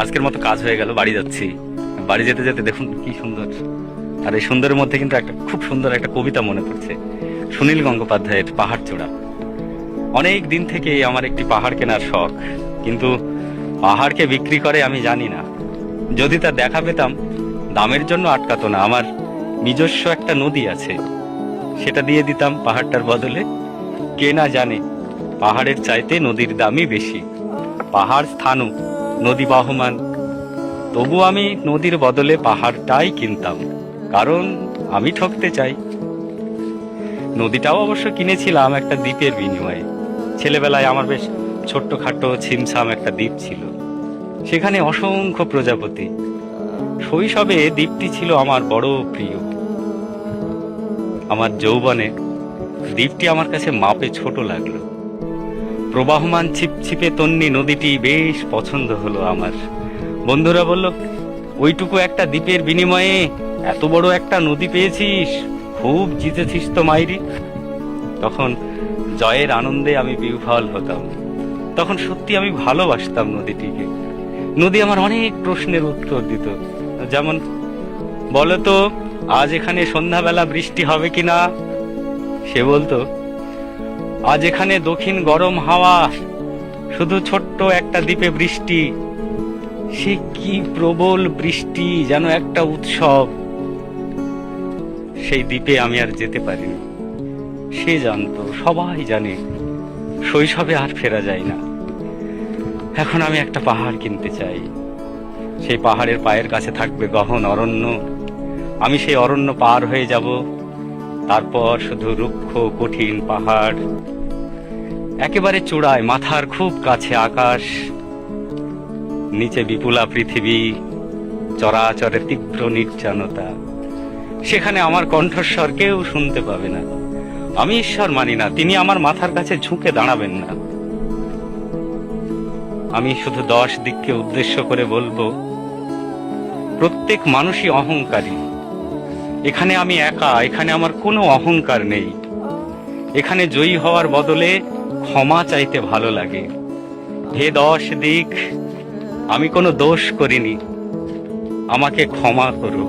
আজকের মতো কাজ হয়ে গেল, বাড়ি যাচ্ছি। বাড়ি যেতে যেতে দেখুন কি সুন্দর, আর এই সুন্দরের মধ্যে কিন্তু একটা খুব সুন্দর একটা কবিতা মনে পড়ছে, সুনীল গঙ্গোপাধ্যায়ের পাহাড় চূড়া। অনেক দিন থেকে আমার একটি পাহাড় কেনার শখ, কিন্তু পাহাড়কে বিক্রি করে আমি জানি না। যদি তা দেখা পেতাম, দামের জন্য আটকাতো না। আমার নিজস্ব একটা নদী আছে, সেটা দিয়ে দিতাম পাহাড়টার বদলে। কে না জানে পাহাড়ের চাইতে নদীর দামই বেশি। পাহাড় স্থানু, নদী বহমান, তবু আমি নদীর বদলে পাহাড়টাই কিনতাম, কারণ আমি ঠকতে চাই। নদীটাও অবশ্য কিনেছিলাম একটা দ্বীপের বিনিময়ে। ছেলেবেলায় আমার বেশ ছোট্টখাটো ছিমছাম একটা দ্বীপ ছিল, সেখানে অসংখ্য প্রজাপতি। শৈশবে দ্বীপটি ছিল আমার বড় প্রিয়। আমার যৌবনে দ্বীপটি আমার কাছে মাপে ছোট লাগলো। প্রবাহমান ছিপছিপে তন্নি নদীটি বেশ পছন্দ হলো আমার। বন্ধুরা বলল, ওইটুকু একটা দ্বীপের বিনিময়ে এত বড় একটা নদী পেয়েছিস, খুব জিতেছিস তো মাইরি। তখন জয়ের আনন্দে আমি বিহ্বল হতাম। তখন সত্যি আমি ভালোবাসতাম নদীটিকে। নদী আমার অনেক প্রশ্নের উত্তর দিত, যেমন, বলতো আজ এখানে সন্ধ্যাবেলা বৃষ্টি হবে কিনা। সে বলতো, আজ এখানে দক্ষিণ গরম হাওয়া, শুধু ছোট্ট একটা দ্বীপে বৃষ্টি। সে কি প্রবল বৃষ্টি, যেন একটা উৎসব। সেই দ্বীপে আমি আর যেতে পারিনি। সে জানতো, সবাই জানে, শৈশবে আর ফেরা যায় না। এখন আমি একটা পাহাড় কিনতে চাই। সেই পাহাড়ের পায়ের কাছে থাকবে গহন অরণ্য। আমি সেই অরণ্য পার হয়ে যাব, তারপর শুধু রুক্ষ কঠিন পাহাড়। একেবারে চূড়ায়, মাথার খুব কাছে আকাশ, নিচে বিপুলা পৃথিবী, চরাচরের তীব্র নির্জনতা। সেখানে আমার কণ্ঠস্বর কেউ শুনতে পাবে না। আমি ঈশ্বর মানি না, তিনি আমার মাথার কাছে ঝুঁকে দাঁড়াবেন না। আমি শুধু 10 দিককে উদ্দেশ্য করে বলবো, প্রত্যেক মানুষই অহংকারী। এখানে আমি একা, এখানে আমার কোনো অহংকার নেই। এখানে জয়ী হওয়ার বদলে ক্ষমা চাইতে ভালো লাগে। হে 10 দিক, আমি কোনো দোষ করিনি, আমাকে ক্ষমা করো।